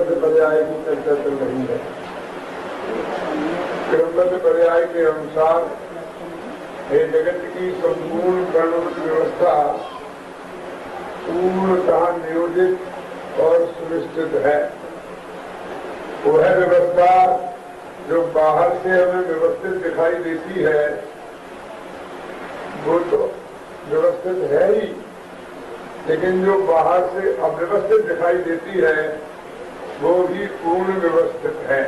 पर्याय की चर्चा चल रही है। क्रमबद्ध पर्याय के अनुसार ये जगत की संपूर्ण वर्णवत व्यवस्था पूर्णतः नियोजित और सुनिश्चित है। वह व्यवस्था जो बाहर से हमें व्यवस्थित दिखाई देती है वो तो व्यवस्थित है ही, लेकिन जो बाहर से अव्यवस्थित दिखाई देती है वो भी पूर्ण व्यवस्थित है।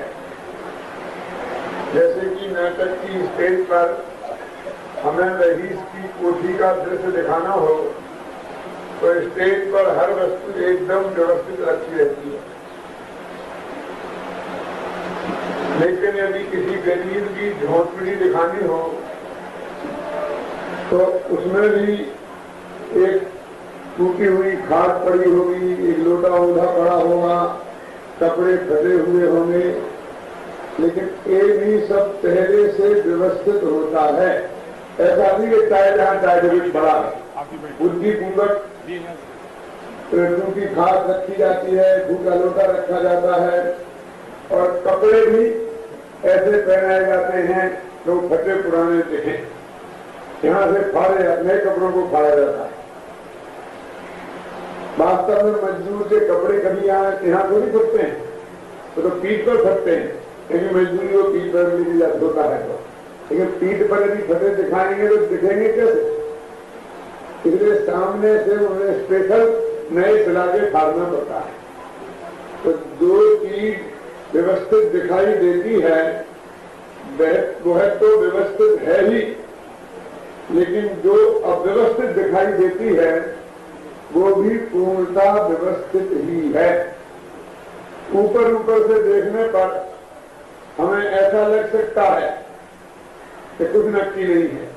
जैसे कि नाटक की स्टेज पर हमें रईस की कोठी का दृश्य दिखाना हो तो स्टेज पर हर वस्तु एकदम व्यवस्थित रखी रहती है, लेकिन यदि किसी गरीब की झोंपड़ी दिखानी हो तो उसमें भी एक टूटी हुई खाट पड़ी होगी, एक लोटा ऊंधा पड़ा होगा, कपड़े फटे हुए होंगे, लेकिन ये भी सब पहले से व्यवस्थित होता है। ऐसा नहीं कि चाहे जहां चाहे बड़ा बुद्धिपूर्वक टूटी खाट रखी जाती है, भूखा लोटा रखा जाता है और कपड़े भी ऐसे पहनाए जाते हैं जो फटे पुराने दिखे। यहाँ से फाड़े अपने कपड़ों को फाड़ा जाता है। वास्तव में मजदूर के कपड़े कभी यहाँ थोड़ी फटते हैं, तो पीठ पर फटते हैं, लेकिन मजदूरी को पीठ पर मिल होता है तो, लेकिन पीठ पर यदि फटे दिखाएंगे तो दिखेंगे कैसे? इसलिए सामने से उन्हें स्पेशल नए सिला के फाड़ना पड़ता है। तो जो चीज व्यवस्थित दिखाई देती है वह तो व्यवस्थित है ही, लेकिन जो अव्यवस्थित दिखाई देती है वो भी पूर्णतः व्यवस्थित ही है। ऊपर ऊपर से देखने पर हमें ऐसा लग सकता है कि कुछ नक्की नहीं है।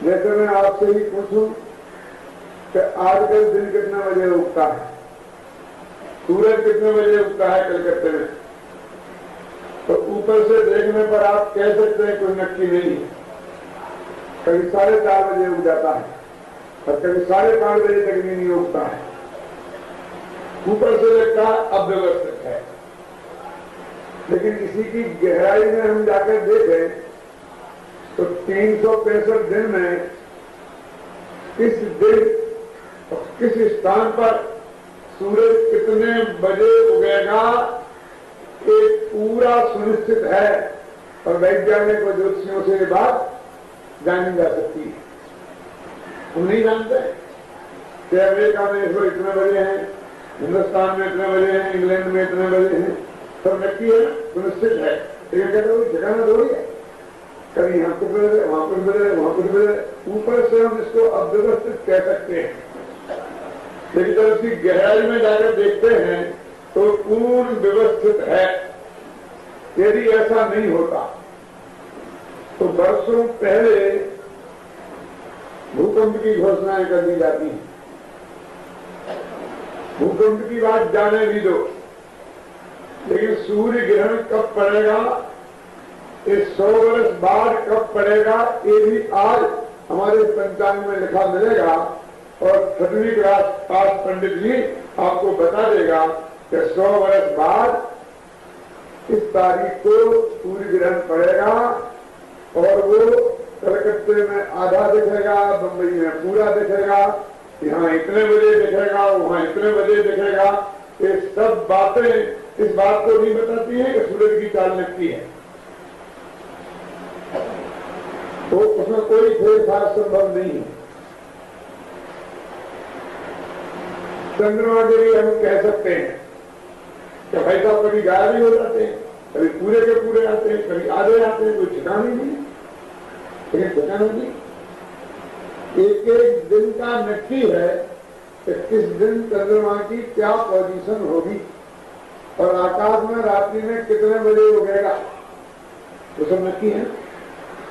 जैसे मैं आपसे ही पूछूं कि आजकल दिन कितने बजे उगता है, सूरज कितने बजे उगता है कलकत्ते में, तो ऊपर से देखने पर आप कह सकते हैं कोई नक्की नहीं है। कभी 4:30 बजे उग जाता है और कभी 5:30 बजे तक नहीं उगता है। ऊपर से लगता है अव्यवस्थित है, लेकिन इसी की गहराई में हम जाकर देखें तो 365 दिन में किस दिन और किस स्थान पर सूरज कितने बजे उगेगा एक पूरा सुनिश्चित है और वैज्ञानिक और ज्योतिषियों से ये बात जानी जा सकती है। हम नहीं जानते कि अमेरिका में इसको इतने बजे हैं, हिंदुस्तान में इतने बजे हैं, इंग्लैंड में इतने बजे हैं, सब नक्की है, सुनिश्चित है। लेकिन कहते हो जगह में थोड़ी है, कभी यहाँ कुछ बजे वहां कुछ बजे वहां कुछ बजे, ऊपर से हम इसको अव्यवस्थित कह सकते हैं, लेकिन जब उसकी गहराई में जाकर देखते हैं तो पूर्ण व्यवस्थित है। यदि ऐसा नहीं होता तो वर्षों पहले भूकंप की घोषणाएं कर दी जाती हैं। भूकंप की बात जाने भी दो, लेकिन सूर्य ग्रहण कब पड़ेगा, ये 100 वर्ष बाद कब पड़ेगा, ये भी आज हमारे पंचांग में लिखा मिलेगा और 6वीं क्लास पास पंडित जी आपको बता देगा कि 100 वर्ष बाद इस तारीख को सूर्य ग्रहण पड़ेगा और वो कलकत्ते में आधा दिखेगा, बंबई में पूरा दिखेगा, यहाँ इतने बजे दिखेगा, वहां इतने बजे दिखेगा। ये सब बातें इस बात को भी बताती हैं कि सूरज की चाल लगती है, तो उसमें कोई फेरफार संभव नहीं है। चंद्रमा के लिए हम कह सकते हैं कि भाई साहब कभी गायब ही हो जाते हैं, कभी पूरे के पूरे आते हैं, कभी आधे आते हैं, कोई ठिकाना नहीं, लेकिन ठिकाना नहीं। एक एक दिन का नक्की है कि किस दिन चंद्रमा की क्या पोजीशन होगी और आकाश में रात्रि में कितने बजे उगेगा, तो सब नक्की है।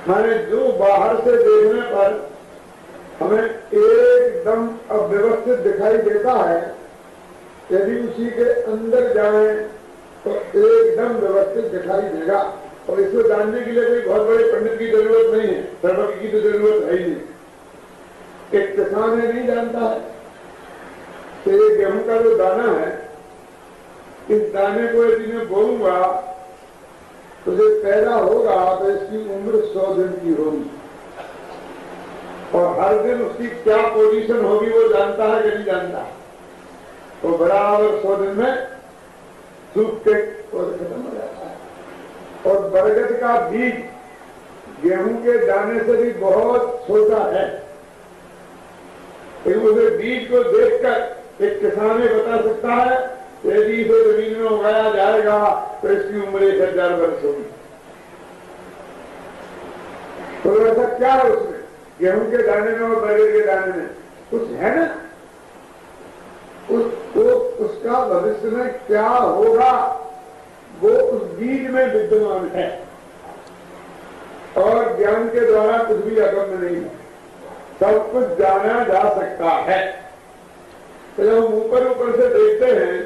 माने जो बाहर से देखने पर हमें एकदम अव्यवस्थित दिखाई देता है, यदि उसी के अंदर जाएं तो एकदम व्यवस्थित दिखाई देगा। और इसको जानने के लिए कोई बहुत बड़े पंडित की जरूरत नहीं है, सर्वज्ञ की तो जरूरत है ही नहीं। एक किसान है नहीं जानता है कि ये गेहूं का जो दाना है इस दाने को यदि मैं बोऊंगा तो जो पैदा होगा तो इसकी उम्र 100 दिन की होगी, और हर दिन उसकी क्या पोजीशन होगी वो जानता है कि नहीं जानता। तो बराबर 100 दिन में सूख के खत्म हो जाता है। और बरगद का बीज गेहूं के दाने से भी बहुत छोटा है। उसे बीज को देखकर एक किसान ही बता सकता है यदि इसे जमीन में उगाया जाएगा तो इसकी उम्र 1000 वर्ष होगी। तो ऐसा क्या है उसमें, गेहूं के दाने में और बरगद के दाने में कुछ है ना, उसका भविष्य में क्या होगा वो उस बीज में विद्यमान है, और ज्ञान के द्वारा कुछ भी अगम्य नहीं है, सब कुछ जाना जा सकता है। तो जब हम ऊपर ऊपर से देखते हैं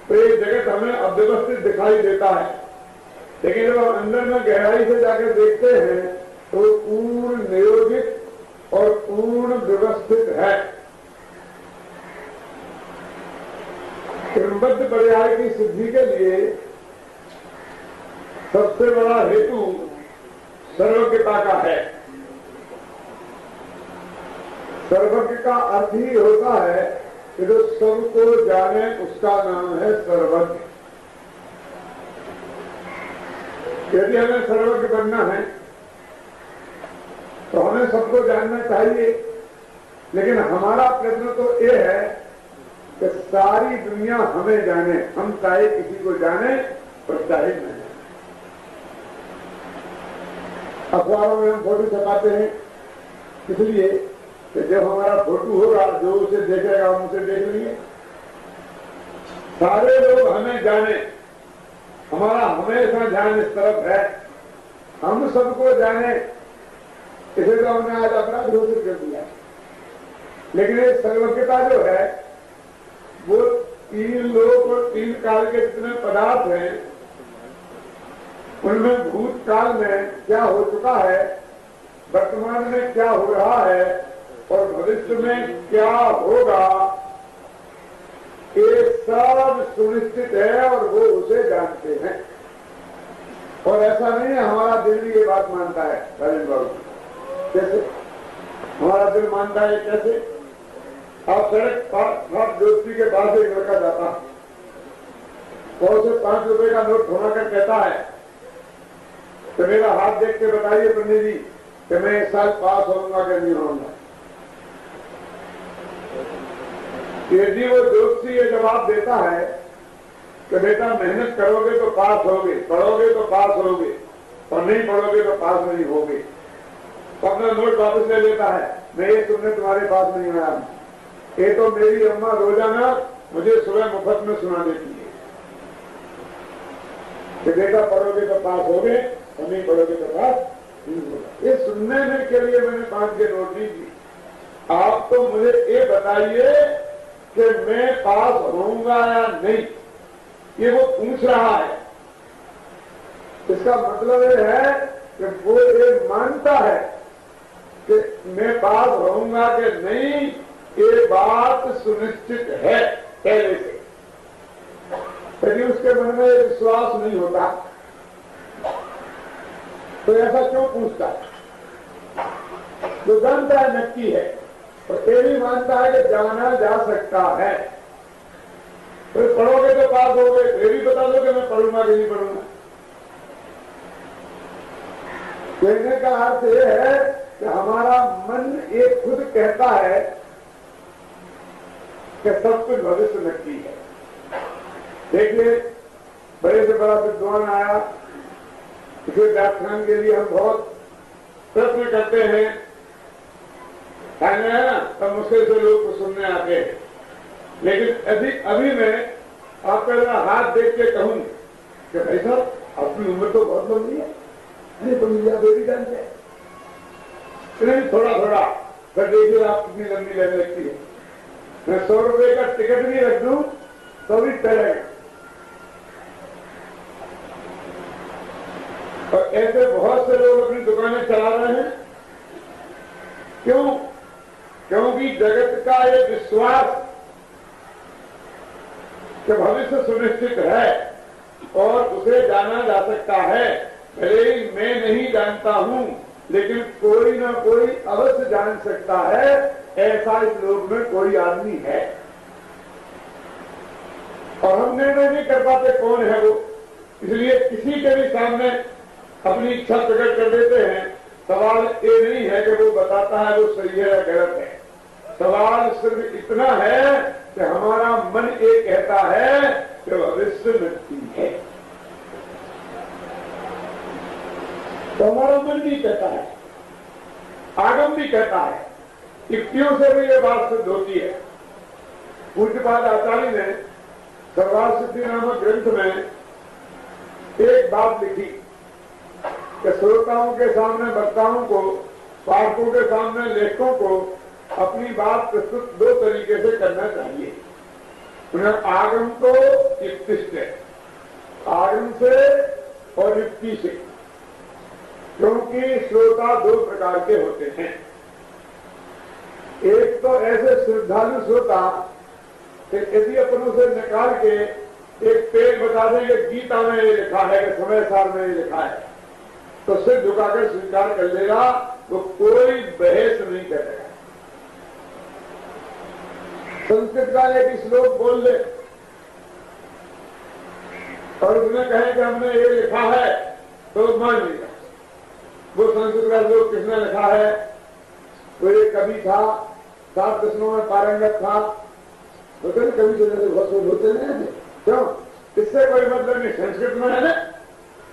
तो ये जगत हमें अव्यवस्थित दिखाई देता है, लेकिन जब हम अंदर में गहराई से जाकर देखते हैं तो पूर्ण नियोजित और पूर्ण व्यवस्थित है। क्रमबद्ध पर्याय की सिद्धि के लिए सबसे बड़ा हेतु सर्वज्ञता का है। सर्वज्ञ का अर्थ ही होता है कि जो सबको जाने उसका नाम है सर्वज्ञ। यदि हमें सर्वज्ञ बनना है तो हमें सबको जानना चाहिए, लेकिन हमारा प्रश्न तो ये है कि सारी दुनिया हमें जाने, हम चाहे किसी को जाने और चाहे न जाने। अखबारों में हम फोटो छपाते हैं इसलिए कि जब हमारा फोटो होगा जो उसे देखेगा हम उसे देख लेंगे। सारे लोग हमें जाने, हमारा हमेशा ध्यान इस तरफ है हम सबको जाने, इसे तो हमने आज अपराध घोषित कर दिया। लेकिन ये सर्वज्ञता जो है वो 3 लोक और 3 काल के जितने पदार्थ हैं उनमें भूतकाल में क्या हो चुका है, वर्तमान में क्या हो रहा है और भविष्य में क्या होगा, ये सब सुनिश्चित है और वो उसे जानते हैं। और ऐसा नहीं है हमारा दिल भी ये बात मानता है। राजेंद्र बाबू कैसे हमारा दिल मानता है, कैसे आप सड़क आप दोस्ती के पास एक लड़का जाता और उसे 5 रुपए का नोट थमाकर कहता है तो मेरा हाथ देख के बताइए पंडित जी कि मैं इस साल पास होऊंगा कि नहीं होऊंगा। यदि वो दोस्ती ये जवाब देता है कि बेटा मेहनत करोगे तो पास होगे, पढ़ोगे तो पास होगे और नहीं पढ़ोगे तो पास नहीं होगे, तो अपना नोट वापस ले लेता है। मैं ये सुनने तुम्हारे पास नहीं आया, ये तो मेरी अम्मा रोजाना मुझे सुबह मुफ्त में सुना देती है कि बेटा पढ़ोगे तो पास होगे और नहीं पढ़ोगे तो पास नहीं होगा। ये सुनने में के लिए मैंने 5 के नोट नहीं दी। आप तो मुझे ये बताइए कि मैं पास होऊंगा या नहीं, ये वो पूछ रहा है। इसका मतलब ये है कि वो ये मानता है कि मैं पास होऊंगा कि नहीं, ये बात सुनिश्चित है पहले से, यदि उसके मन में विश्वास नहीं होता तो ऐसा क्यों पूछता है। जो जानता है नक्की है और ये भी मानता है कि जाना जा सकता है, तो पढ़ोगे तो पास हो गए, ये भी बता दो कि मैं पढ़ूंगा कि नहीं पढ़ूंगा। कहने का अर्थ यह है कि हमारा मन ये खुद कहता है कि सब कुछ भविष्य नक्की है। देखिए बड़े से बड़ा विद्वान आया, इसके व्याख्यान के लिए हम बहुत प्रश्न करते हैं, है ना, तब मुश्किल से लोग सुनने आते हैं। लेकिन अभी मैं आपका जरा हाथ देख के कहूं कि भाई साहब आपकी उम्र तो बहुत लंबी है, अरे तो मुझे आप भी जानते हैं, नहीं थोड़ा थोड़ा फिर देखिए आप कितनी लंबी लगने लगती है। मैं 100 रुपए का टिकट भी रख दूं तो भी चलेगा। और ऐसे बहुत से लोग अपनी दुकानें चला रहे हैं। क्यों? क्योंकि जगत का ये विश्वास कि भविष्य सुनिश्चित है और उसे जाना जा सकता है। भले ही मैं नहीं जानता हूं, लेकिन कोई ना कोई अवश्य जान सकता है, ऐसा इस लोक में कोई आदमी है। और हम निर्णय नहीं कर पाते कौन है वो, इसलिए किसी के भी सामने अपनी इच्छा प्रकट कर देते हैं। सवाल ये नहीं है कि वो बताता है वो सही है या गलत है, सवाल सिर्फ इतना है कि हमारा मन ये कहता है कि भविष्य नक्की है, तो हमारा मन भी कहता है, आगम भी कहता है, युक्तियों से भी ये बात सिद्ध होती है। पूज्यपाद आचार्य ने सर्वार्थ सिद्धि नामक ग्रंथ में एक बात लिखी कि श्रोताओं के सामने, वक्ताओं को, पाठकों के सामने, लेखकों को अपनी बात प्रस्तुत दो तरीके से करना चाहिए। उन्हें आगम तो युक्ति से, आगम से और युक्ति से, क्योंकि श्रोता दो प्रकार के होते हैं। एक तो ऐसे श्रद्धालु श्रोता कि यदि अपनों से निकाल के एक पेज बता दें कि गीता में ये लिखा है कि समय सार में ये लिखा है, तो सिर झुकाकर स्वीकार कर लेगा, वो कोई बहस नहीं करेगा। संस्कृत का एक श्लोक बोल दे और उसमें कहे कि हमने ये लिखा है, तो मान लेगा। वो संस्कृत का श्लोक किसने लिखा है? वो एक कवि था, 7 प्रश्नों में पारंगत था, तो कभी कवि से बहुत होते नहीं थे। क्यों? इससे कोई मतलब नहीं, संस्कृत में है ना।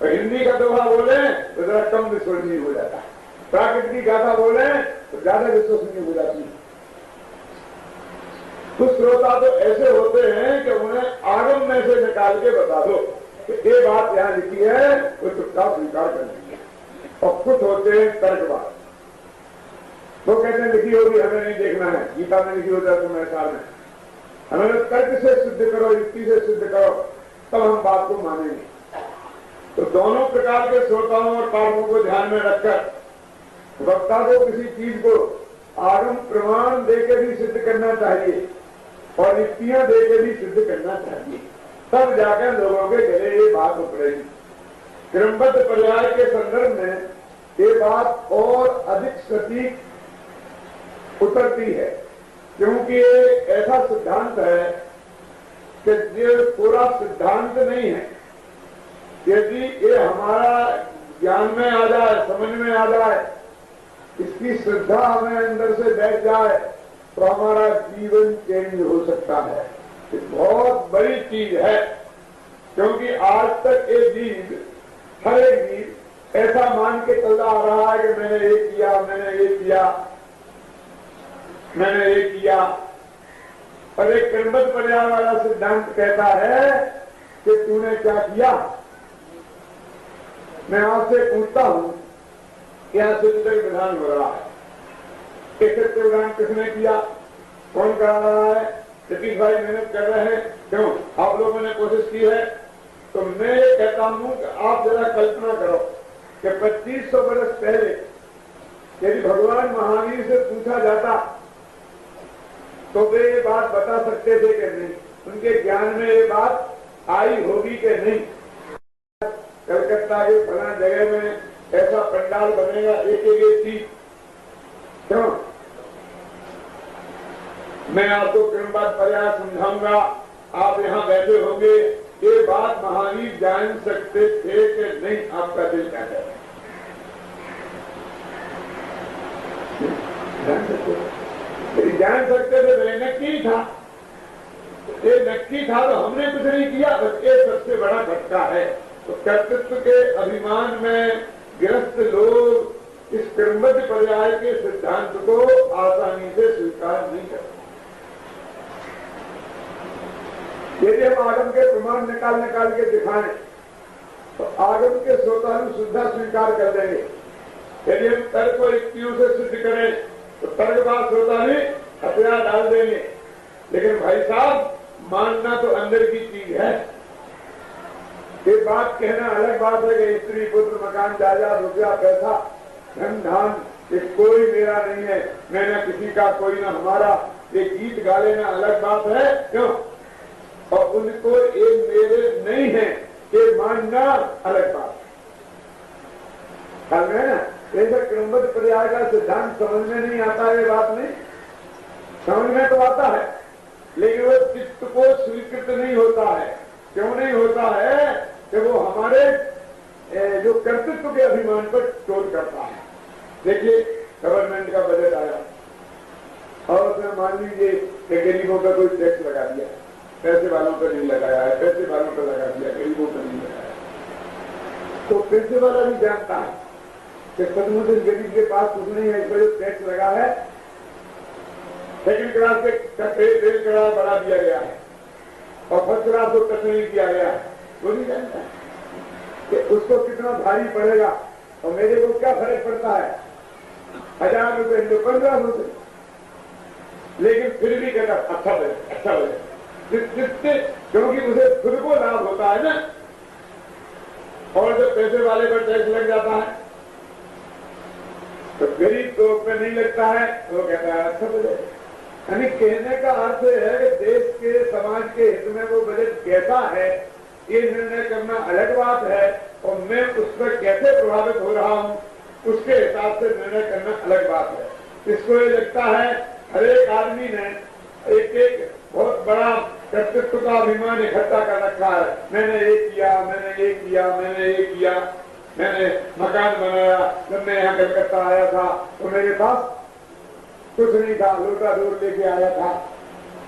और हिंदी का दोहा बोले तो जरा कम विश्वसनीय हो जाता है, प्राकृत की गाथा बोले तो ज्यादा विश्वसनीय हो जाती है। कुछ श्रोता तो ऐसे होते हैं कि उन्हें आगम में से निकाल के बता दो कि ये बात यहाँ लिखी है, वो चुपचाप स्वीकार कर लेंगे। और कुछ होते हैं तर्कवाद, वो कहते हैं लिखी होगी हमें नहीं देखना है, गीता में लिखी होता है तो मेरे साल में हमें तर्क से सिद्ध करो, युक्ति से सिद्ध करो, तब हम बात को मानेंगे। तो दोनों प्रकार के श्रोताओं और पाठकों को ध्यान में रखकर वक्ता को किसी चीज को आगम प्रमाण देकर भी सिद्ध करना चाहिए और युक्तियां देकर भी सिद्ध करना चाहिए, तब जाकर लोगों के गले ये बात उतरेगी। क्रमबद्ध पर्याय के संदर्भ में ये बात और अधिक सटीक उतरती है, क्योंकि ये ऐसा सिद्धांत है कि ये पूरा सिद्धांत नहीं है। यदि ये हमारा ज्ञान में आ जाए, समझ में आ जाए, इसकी श्रद्धा हमें अंदर से बैठ जाए, तो हमारा जीवन चेंज हो सकता है। ये बहुत बड़ी चीज है, क्योंकि आज तक ये जीव, हर एक जीव ऐसा मान के चलता आ रहा है कि मैंने ये किया, मैंने ये किया, मैंने ये किया। और एक क्रमबद्ध पर्याय वाला सिद्धांत कहता है कि तूने क्या किया। मैं आपसे पूछता हूं, क्या सत्य विधान हो रहा है? सत्य विधान किसने किया, कौन करा रहा है? सतीश भाई मेहनत कर रहे हैं, क्यों? आप लोगों ने कोशिश की है। तो मैं ये कहता हूं कि आप जरा कल्पना करो कि 2500 वर्ष पहले यदि भगवान महावीर से पूछा जाता तो वे ये बात बता सकते थे कि नहीं? उनके ज्ञान में ये बात आई होगी कि नहीं? कलकत्ता के फला जगह में ऐसा पंडाल बनेगा, एक चीज, क्यों? मैं आपको क्रमबद्ध पर्याय समझाऊंगा, आप यहाँ बैठे होंगे, ये बात महावीर जान सकते थे कि नहीं? आपका दिल कहता है जान सकते थे, मैं नक्की था, ये नक्की था, तो हमने कुछ नहीं किया। बस ये सबसे बड़ा घटका है। तो कर्तृत्व के अभिमान में ग्रस्त लोग इस क्रमबद्ध पर्याय के सिद्धांत को आसानी से स्वीकार नहीं करते। यदि हम आगम के प्रमाण निकाल के दिखाएं तो आगम के श्रोतानु शुद्धा स्वीकार कर देंगे। यदि हम तर्क और युक्तियों से सिद्ध करें तो तर्कवाद श्रोता भी हथियार डाल देंगे। लेकिन भाई साहब, मानना तो अंदर की चीज है। ये बात कहना अलग बात है कि स्त्री पुत्र मकान जायदाद रुपया पैसा धन धान ये कोई मेरा नहीं है, मैं न किसी का, कोई न हमारा, ये गीत गा लेना अलग बात है। क्यों? और उनको ये मेरे नहीं है ये मानना अलग बात है ना। ऐसा क्रमबद्ध पर्याय का सिद्धांत समझ में नहीं आता है, बात नहीं समझ में तो आता है, लेकिन वो चित्त को स्वीकृत नहीं होता है। क्यों नहीं होता है कि वो हमारे जो कर्तृत्व के अभिमान पर चोट करता है। देखिए गवर्नमेंट का बजट आया और उसमें मान लीजिए कि गरीबों पर कोई टैक्स लगा दिया, पैसे वालों पर नहीं लगाया है, पैसे वालों पर लगा दिया, गरीबों पर नहीं लगाया। तो पैसे वाला भी जानता है कि सचमुच इस गरीब के पास कुछ नहीं है, इस पर जो टैक्स लगा है सेकंड क्लास के रेल क्लास बढ़ा दिया गया है और फर्स्ट क्लास को टच नहीं किया गया है, वो नहीं जानता कि उसको कितना भारी पड़ेगा और मेरे को क्या फर्क पड़ता है, 1000 रुपए तो 1500 रुपए, लेकिन फिर भी कहता अच्छा बने अच्छा बने, जिससे क्योंकि उसे खुद को लाभ होता है ना। और जब पैसे वाले पर टैक्स लग जाता है तो गरीब तो पे नहीं लगता है, वो कहता है अच्छा बजट। यानी कहने का अर्थ है कि देश के समाज के हित में वो बजट कैसा है ये निर्णय करना अलग बात है, और मैं उस पर कैसे प्रभावित हो रहा हूं उसके हिसाब से निर्णय करना अलग बात है। इसको ये लगता है हर एक आदमी ने एक एक बहुत बड़ा कर्तृत्व का अभिमान इकट्ठा कर रखा है। मैंने ये किया, मैंने ये किया, मैंने ये किया, मैंने मकान बनाया। जब मैं यहाँ कलकत्ता आया था तो मेरे पास कुछ नहीं था, लोटा दूर लेके आया था,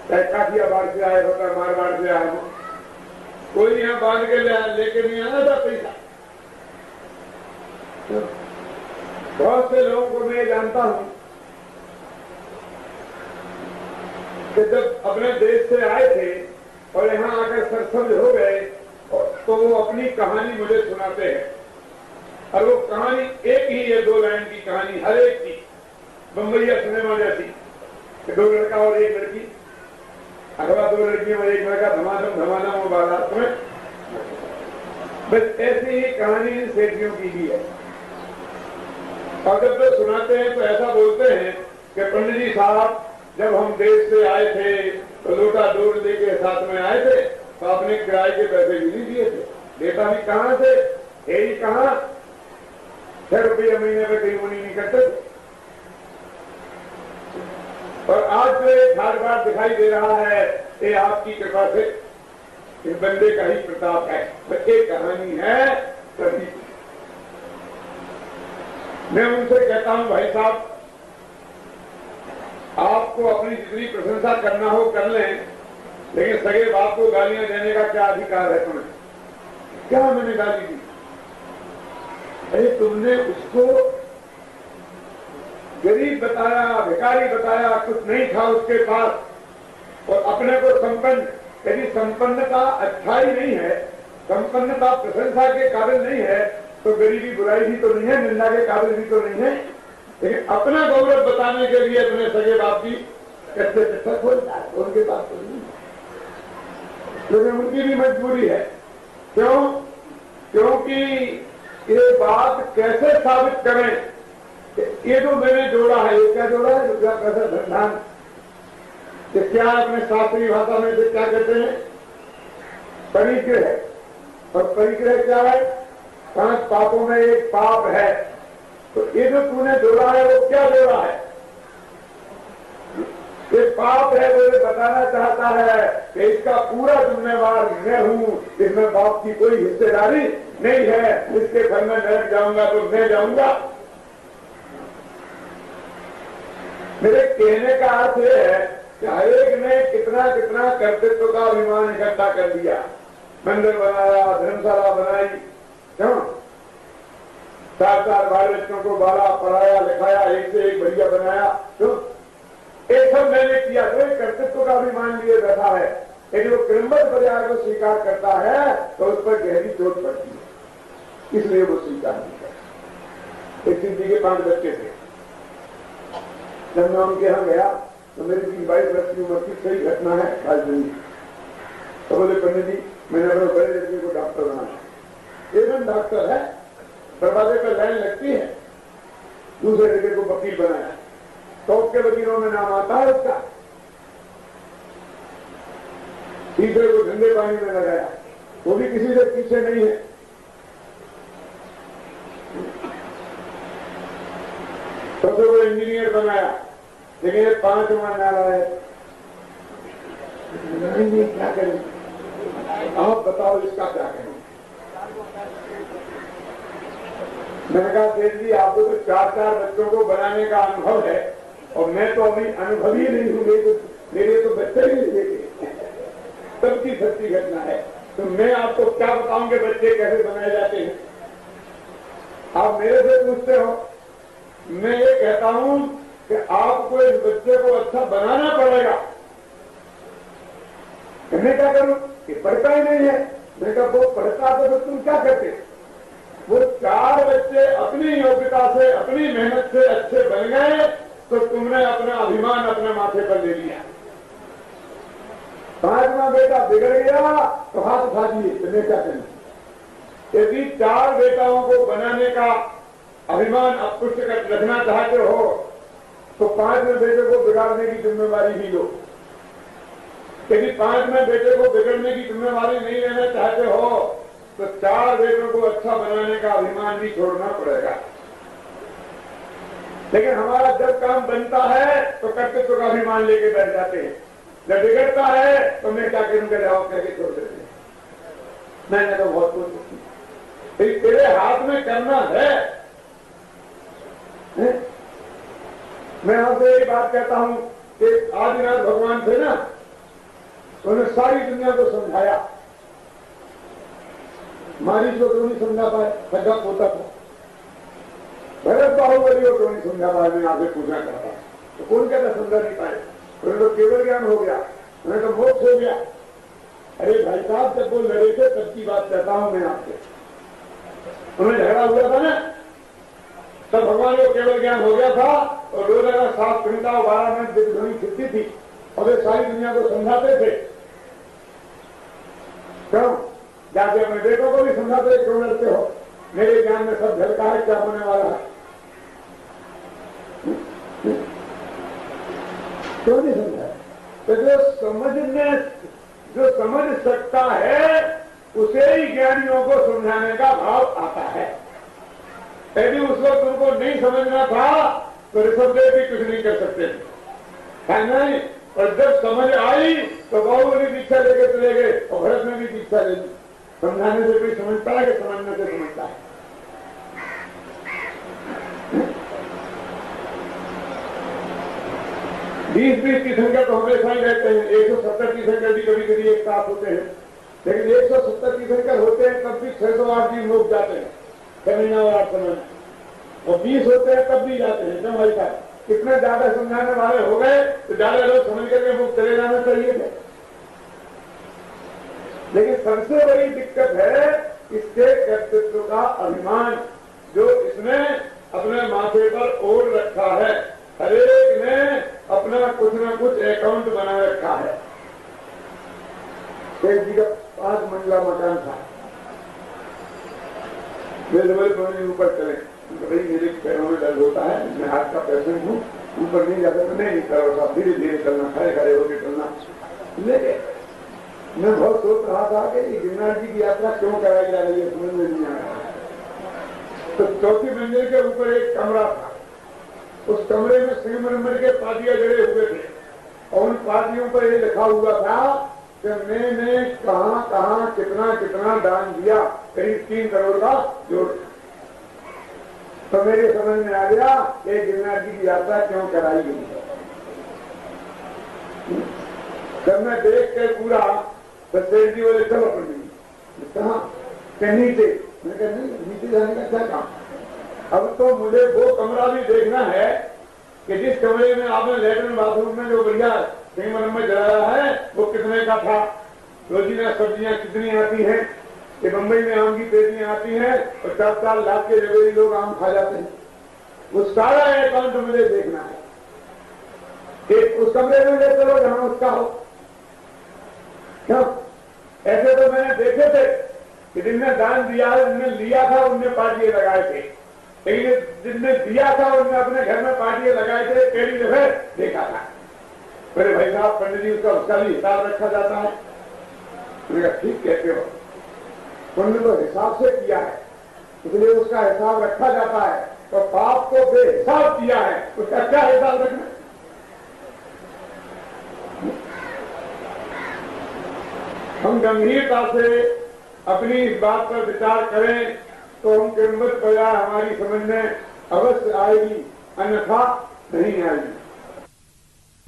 चाहे काठियावाड़ से आया होता, मारवाड़ से आया हो, कोई यहाँ बांध के लेके नहीं आना था पैसा। बहुत से लोगों को मैं जानता हूं कि जब अपने देश से आए थे और यहाँ आकर सरसब्ज हो गए तो वो अपनी कहानी मुझे सुनाते हैं, और वो कहानी एक ही है, 2 लाइन की कहानी हर एक की, बम्बईया सिनेमा जैसी, 2 लड़का और 1 लड़की, अथवा 2 लड़कियां और 1 लड़का, धमाधम धमाधम वो बारात में। बस ऐसी ही कहानी इन सेठियों की भी है। और जब वे सुनाते हैं तो ऐसा बोलते हैं कि पंडित जी साहब जब हम देश से आए थे तो लोटा दूर लेके साथ में आए थे तो आपने किराए के पैसे भी नहीं दिए थे, देता भी कहां से, यही कहां 6 रुपये महीने पे कहीं मुनी नहीं करते थे। और आज जो एक बार दिखाई दे रहा है ये आपकी कृपा से इस बंदे का ही प्रताप है। तो एक कहानी है सभी। मैं उनसे कहता हूं भाई साहब आपको अपनी जितनी प्रशंसा करना हो कर लें, लेकिन सगे बाप को गालियां देने का क्या अधिकार है तुम्हें? क्या मैंने गाली दी? अरे तुमने उसको गरीब बताया, भिखारी बताया, कुछ नहीं था उसके पास, और अपने को संपन्न। यदि संपन्नता अच्छाई नहीं है, संपन्नता प्रशंसा के काबिल नहीं है, तो गरीबी बुराई भी तो नहीं है, निंदा के काबिल भी तो नहीं है। लेकिन अपना गौरव बताने के लिए अपने सगे बाप की कैसे पिछड़ खोलता है, उनके पास तो नहीं है, लेकिन उनकी भी मजबूरी है। क्यों? क्योंकि ये बात कैसे साबित करें कि ये जो मैंने जोड़ा है, ये क्या जोड़ा है, रुपया पैसा धन, ये क्या अपने शास्त्रीय भाषा में से क्या कहते हैं, परिग्रह है। और परिग्रह क्या है? 5 पापों में एक पाप है। तो ये जो तूने जोड़ा है वो क्या जोड़ा है? ये पाप है, वो ये बताना चाहता है कि इसका पूरा जिम्मेवार मैं हूं, इसमें बाप की कोई हिस्सेदारी नहीं है, इसके घर में नरक जाऊंगा तो मैं जाऊंगा। मेरे कहने का अर्थ यह है कि हर एक ने कितना कितना कर्तृत्व का अभिमान इकट्ठा कर दिया, मंदिर बनाया, धर्मशाला बनाई, क्यों 4 बाल बच्चों को बाला पढ़ाया लिखाया, एक से एक बढ़िया बनाया, क्यों? ये सब मैंने किया। तो एक कर्तृत्व का अभिमान लिए बैठा है, यदि वो क्रमबद्ध पर्याय को स्वीकार करता है तो उस पर गहरी चोट पड़ती है, इसलिए वो स्वीकार नहीं करता। एक सिद्धि के 5 बच्चे थे, जब मैं उनके यहाँ गया तो मेरी 22 वर्ष की उम्र की सही घटना है राजधानी। तो बोले पंडित जी मैंने अपने बड़े लड़के को डॉक्टर बनाया, एकदम डॉक्टर है, दरवाजे पर लाइन लगती है, दूसरे लड़के को वकील बनाया, टॉप के वकीलों में नाम आता है उसका। तीसरे को ठंडे पानी में लगाया, वो भी किसी से पीछे नहीं है। चौथे को इंजीनियर बनाया, लेकिन ये 5वां नालायक, नहीं क्या करें, आप बताओ इसका क्या करें। मैंने कहा सेठ जी आपको तो 4 बच्चों को बनाने का अनुभव है और मैं तो अभी अनुभवी नहीं हूं, मेरे तो बच्चे ही नहीं देखे, सबकी सच्ची घटना है। तो मैं आपको क्या बताऊं कि बच्चे कैसे बनाए जाते हैं। आप मेरे से पूछते हो, मैं ये कहता हूं कि आपको इस बच्चे को अच्छा बनाना पड़ेगा। मैं क्या करूं, ये पढ़ता ही नहीं है। मैं कहा वो पढ़ता तो तुम क्या करते। वो 4 बच्चे अपनी योग्यता से अपनी मेहनत से अच्छे बन गए तो तुमने अपना अभिमान अपने माथे पर ले लिया। 5वां बेटा बिगड़ गया तो हाथ उठा दिए, तुम्हें क्या करना। यदि 4 बेटाओं को बनाने का अभिमान अपपुष्ट कर रखना चाहते हो तो 5वें बेटे को बिगाड़ने की जिम्मेवारी भी लो। यदि 5वें बेटे को बिगड़ने की जिम्मेवारी नहीं लेना चाहते हो तो 4 बेटों को अच्छा बनाने का अभिमान भी छोड़ना पड़ेगा। लेकिन हमारा जब काम बनता है तो कर्तृत्व का अभिमान लेके बैठ जाते हैं, जब बिगड़ता है तो मैं क्या करूंगा, जवाब करके छोड़ देते हैं। मैंने तो बहुत कुछ तेरे हाथ में करना है। मैं आपसे एक बात कहता हूं कि आदिनाथ भगवान थे ना, उन्होंने सारी दुनिया को समझाया। मारी को तो नहीं समझा पाए, सगा पोता था। भरत बाहुबली को तो नहीं समझा पाए। मैं आपसे पूछना चाहता तो कौन कहता समझा नहीं पाए। उन्हें तो केवल ज्ञान हो गया, उन्हें तो मोक्ष हो गया। अरे भाई साहब जब वो लड़े थे तब की बात कहता हूं मैं आपसे। उन्हें झगड़ा हुआ था ना, तब भगवान को केवल ज्ञान हो गया था और रोजाना 7 घंटा 12 मिनट ध्वनि छिपती थी और वे सारी दुनिया को समझाते थे। क्यों जाके अपने बेटों को भी समझाते, क्यों लड़ते हो, मेरे ज्ञान में सब झलका है, क्या होने वाला है। क्यों नहीं समझा। तो जो समझ सकता है उसे ही ज्ञानियों को समझाने का भाव आता है। यदि उस वक्त उनको नहीं समझना था तो ऋषभदेव भी कुछ नहीं कर सकते है नहीं। और जब समझ आई तो बाहुबली दीक्षा लेके चले गए और भरत ने भी दीक्षा ले ली। समझाने से कोई समझता है कि समझने से समझता है। 20-20 तीर्थंकर तो हमेशा ही रहते हैं। 170 तीर्थंकर भी कभी कभी एक साथ होते हैं, लेकिन 170 तीर्थंकर होते हैं तब भी 608 दिन लोग जाते हैं 6 महीना और 8 समय, और 20 होते हैं तब भी जाते हैं। क्यों भाई साहब, कितने ज्यादा समझाने वाले हो गए तो ज्यादा लोग समझ करके वो चले जाना चाहिए थे। लेकिन सबसे बड़ी दिक्कत है इसके कर्तृत्व का अभिमान जो इसने अपने माथे पर ओढ़ रखा है। हरेक ने अपना कुछ न कुछ अकाउंट बना रखा है। एक जी का 5 मंजिला मकान था, वे ऊपर चले, भाई मेरे पैरों में दर्द होता है, मैं हाथ का पेशेंट हूँ, ऊपर नहीं जाता तो नहीं करो साहब, धीरे धीरे चलना, खड़े खड़े होकर चलना। लेकिन मैं बहुत सोच रहा था कि गिरनार जी की यात्रा क्यों कराई जा रही है, समझ में नहीं आ रहा। तो 4थी मंजिल के ऊपर एक कमरा था, उस कमरे में संगमरमर के पाटियां जड़े हुए थे और उन पाटियों पर ये लिखा हुआ था कि मैंने कहां कहां कितना कितना दान दिया, करीब 3 करोड़ का जोड़। तो मेरे समझ में आ गया कि गिरनार जी की यात्रा क्यों कराई गई है। जब मैं देख के पूरा तो सेठ जी बोले चलो पंडित जी, कहा नीचे। मैंने कहा नहीं, नीचे जाने का क्या काम। अब तो मुझे वो कमरा भी देखना है कि जिस कमरे में आपने लेटरिन बाथरूम में जो बढ़िया संगमरमर जलाया है वो कितने का था, रोजीना सब्जियां कितनी आती हैं, कि बम्बई में आम की पेटियां आती हैं और 4 लाख के जगह लोग आम खा जाते हैं। वो सारा अकाउंट मुझे देखना है कि उस कमरे में ले चलो जहां उसका हो। क्यों ऐसे तो मैंने देखे थे कि जिनने दान दिया है, जिनने लिया था उनने पार्टियां लगाए थे, लेकिन जिनने दिया था उनने अपने घर में पार्टियां लगाए थे, पहली दफे देखा था। मेरे भाई साहब पंडित जी उसका भी हिसाब रखा जाता है। मैंने कहा ठीक कहते हो, पुण्य तो हिसाब से किया है इसलिए उसका हिसाब रखा जाता है, तो पाप को बेहिसाब किया है उसका क्या हिसाब रखना। हम गंभीरता से अपनी इस बात पर विचार करें तो हम किस्मत बजाय हमारी समझ में अवश्य आएगी, अन्यथा नहीं आएगी।